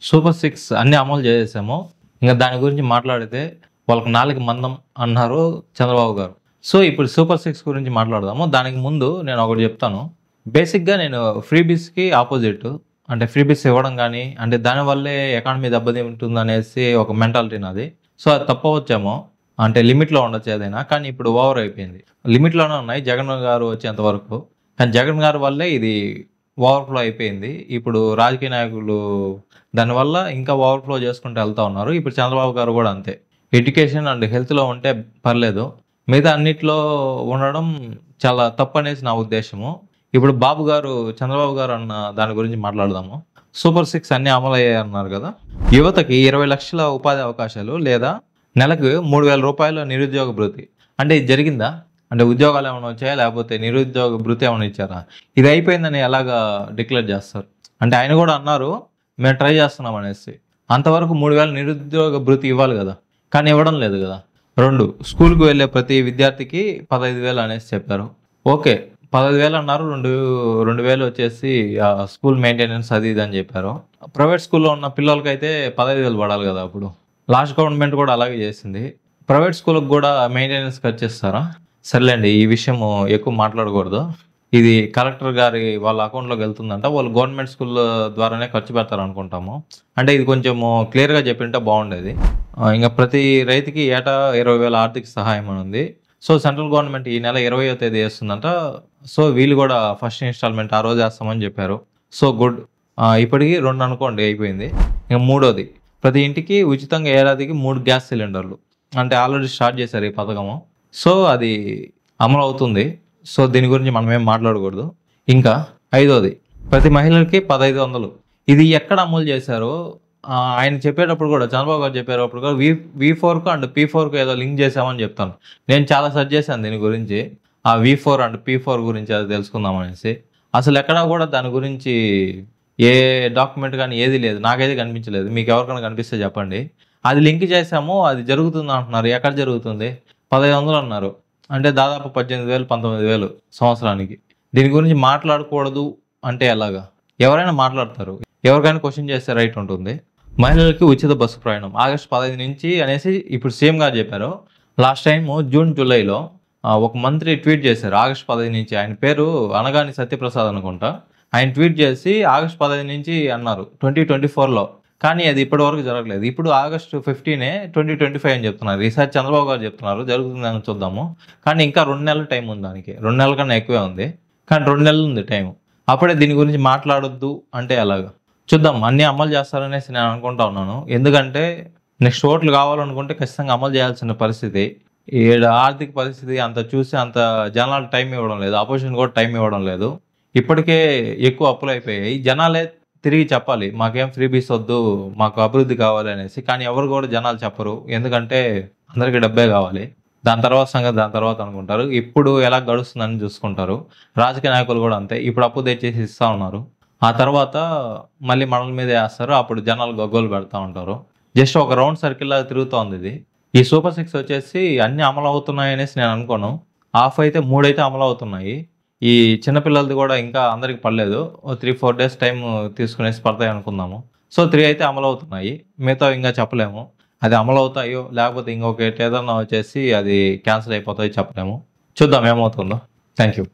Super six అన్ని అమలు చేసేసాము. ఇంక దాని గురించి మాట్లాడితే వాళ్ళకి నాలుక మందం అన్నారు చంద్రబాబు గారు. సో, ఇప్పుడు సూపర్ సిక్స్ గురించి మాట్లాడదాము. దానికి ముందు నేను ఒకటి చెప్తాను. బేసిక్‌గా నేను ఫ్రీబీస్‌కి అపోజిట్. అంటే ఫ్రీబీస్ ఇవ్వడం గానీ, అంటే దానివల్లే ఎకానమీ దెబ్బతింటుందనేసి ఒక మెంటాలిటీ నాది. సో, అది తప్పవచ్చేమో. అంటే లిమిట్‌లో ఉండొచ్చు ఏదైనా. కానీ ఇప్పుడు ఓవర్ అయిపోయింది. లిమిట్‌లోనే ఉన్నాయి జగన్ గారు వచ్చేంత వరకు. కానీ జగన్ గారి వల్లే ఇది ఓవర్‌ఫ్లో అయిపోయింది. ఇప్పుడు రాజకీయ నాయకులు దానివల్ల ఇంకా ఓవర్‌ఫ్లో చేసుకుంటూ వెళ్తా ఉన్నారు. ఇప్పుడు చంద్రబాబు గారు గూడా అంతే. ఎడ్యుకేషన్ అండ్ హెల్త్‌లో ఉంటే పర్లేదు. మిగతా అన్నిట్లో ఉండడం చాలా తప్పనేసి నా ఉద్దేశము. ఇప్పుడు బాబు గారు, చంద్రబాబు గారు అన్న దాని గురించి మాట్లాడదాము. సూపర్ సిక్స్ అన్నీ అమలయ్యాయన్నారు గదా! యువతకి 20,00,000 ఉపాధి అవకాశాలు లేదా నెలకు రూ. 3,000 నిరుద్యోగ భృతి. అంటే ఇది జరిగిందా? అంటే ఉద్యోగాలేమన్నా వచ్చాయా? లేకపోతే నిరుద్యోగ భృతి ఏమన్నా ఇచ్చారా? ఇది అయిపోయిందని ఎలాగా డిక్లేర్ జేస్తారు? అంటే ఆయన గూడా అన్నారు, మేము ట్రై జేస్తున్నాం అనేసి. అంతవరకు 3,000 నిరుద్యోగ భృతి ఇవ్వాలి గదా! కానీ ఇవ్వడం లేదు గదా! 2 స్కూలుకి వెళ్ళే ప్రతి విద్యార్థికి 15,000 అనేసి చెప్పారు. ఓకే. 15,000 అన్నారు. 2,000 వచ్చేసి స్కూల్ మెయింటెనెన్స్ అది ఇది అని జెప్పారు. ప్రైవేట్ స్కూల్‌లో ఉన్న పిల్లలకైతే 15,000 పడాలి గదా! అప్పుడు. లాస్ట్ గవర్నమెంట్ గూడా అలాగే జేసింది. ప్రైవేట్ స్కూల్‌కి గూడా మెయింటెనెన్స్ కట్ చేస్తారా? సర్లేండి. ఈ విషయము ఎక్కువ మాట్లాడకూడదు. ఇది కలెక్టర్ గారి వాళ్ళ అకౌంట్‌లోకి వెళ్తుందంట. వాళ్ళు గవర్నమెంట్ స్కూల్ ద్వారానే ఖర్చు పెడతారనుకుంటాము. అంటే ఇది కొంచెము క్లియర్‌గా చెప్పింటే బాగుండేది. ఇంక ప్రతి రైతుకి ఏటా 20,000 ఆర్థిక సహాయం అని ఉంది. సో, సెంట్రల్ గవర్నమెంట్ ఈ నెల 20వ తేదీ ఏస్తుందంట. సో, వీళ్ళు గూడా ఫస్ట్ ఇన్‌స్టాల్‌మెంట్ ఆ రోజు ఏస్తామని జెప్పారు. So, good. ఇప్పటికి 2 అనుకోండి అయిపోయింది. ఇక మూడోది ప్రతి ఇంటికి ఉచితంగా ఏడాదికి 3 గ్యాస్ సిలిండర్లు. అంటే ఆల్రెడీ స్టార్ట్ చేశారు ఈ పథకము. సో, అది అమలవుతుంది. సో, దీని గురించి మనమేం మాట్లాడకూడదు. ఇంకా ఐదోది ప్రతి మహిళకి 1,500. ఇది ఎక్కడ అమలు చేశారో ఆయన చెప్పేటప్పుడు గూడా చంద్రబాబు గారు చెప్పేటప్పుడు కూడా వి4కు అండ్ పి4కు ఏదో లింక్ చేశామని చెప్తాను. నేను చాలా సెర్చ్ చేశాను దీని గురించి. ఆ వి4 అండ్ పి4 గురించి అది తెలుసుకుందాం అనేసి. అసలెక్కడా గూడా దాని గురించి ఏ డాక్యుమెంట్ గాని ఏది లేదు. నాకైతే కనిపించలేదు. మీకెవరికైనా కనిపిస్తే చెప్పండి. అది లింక్ చేశాము. అది జరుగుతుందంటున్నారు. ఎక్కడ జరుగుతుంది? 1,500 అన్నారు. అంటే దాదాపు 18,000, 19,000 సంవత్సరానికి. దీని గురించి మాట్లాడకూడదు అంటే ఎలాగా? ఎవరైనా మాట్లాడతారు. ఎవరికైనా క్వెషన్ చేస్తే రైట్ ఉంటుంది. మహిళలకి ఉచిత బస్సు ప్రయాణం ఆగస్టు 15 నుంచి అనేసి ఇప్పుడు సీఎం గారు చెప్పారు. లాస్ట్ టైము జూన్, జూలైలో ఒక మంత్రి ట్వీట్ చేశారు. ఆగస్టు 15 నుంచి ఆయన పేరు అనగాని సత్యప్రసాద్ అనుకుంటా. ఆయన ట్వీట్ చేసి ఆగస్టు 15 నుంచి అన్నారు 2024లో. కానీ అది ఇప్పటివరకు జరగలేదు. ఇప్పుడు ఆగస్టు 15 2025 అని చెప్తున్నారు. ఈసారి చంద్రబాబు గారు చెప్తున్నారు జరుగుతుందని చూద్దాము. కానీ ఇంకా 2 నెలల టైం ఉంది దానికి. 2 నెలల కన్నా ఎక్కువే ఉంది. కానీ 2 నెలలు ఉంది టైము. అప్పుడే దీని గురించి మాట్లాడొద్దు అంటే ఎలాగా? చూద్దాం. అన్నీ అమలు చేస్తారనేసి నేను అనుకుంటా ఉన్నాను. ఎందుకంటే నెక్స్ట్ ఓట్లు కావాలనుకుంటే ఖచ్చితంగా అమలు చేయాల్సిన పరిస్థితి. ఈడ ఆర్థిక పరిస్థితి అంత చూసి అంత జనాలు టైం ఇవ్వడం లేదు. అపోజిషన్ కూడా టైం ఇవ్వడం లేదు. ఇప్పటికే ఎక్కువ అప్పులైపోయాయి. జనాలే తిరిగి చెప్పాలి. మాకేం ఫ్రీబీస్ వద్దు. మాకు అభివృద్ధి కావాలి అనేసి. కానీ ఎవరు కూడా జనాలు చెప్పరు. ఎందుకంటే అందరికీ డబ్బే కావాలి. దాని తర్వాత సంగతి దాని తర్వాత అనుకుంటారు. ఇప్పుడు ఎలా గడుస్తుందని చూసుకుంటారు. రాజకీయ నాయకులు కూడా అంతే. ఇప్పుడు అప్పు తెచ్చేసి ఇస్తా ఉన్నారు. ఆ తర్వాత మళ్ళీ మనల మీదే ఏస్తారు. అప్పుడు జనాలు గగ్గోలు పెడతా ఉంటారు. జస్ట్ ఒక రౌండ్ సర్కిల్‌లాగా తిరుగుతోంది ఇది. ఈ సూపర్ సిక్స్ వచ్చేసి అన్నీ అమలవుతున్నాయనేసి నేను అనుకోను. హాఫ్ అయితే 3 అయితే అమలవుతున్నాయి. ఈ చిన్న పిల్లలది కూడా ఇంకా అందరికి పడలేదు. ఓ 3, 4 డేస్ టైమ్ తీసుకునేసి పడతాయి అనుకుందాము. సో, 3 అయితే అమలవుతున్నాయి. మిగతావి ఇంకా చెప్పలేము. అది అమలవుతాయో లేకపోతే ఇంకొకటి ఏదన్నా వచ్చేసి అది క్యాన్సిల్ అయిపోతాయో చెప్పలేము. చూద్దాం ఏమవుతుందో. Thank you.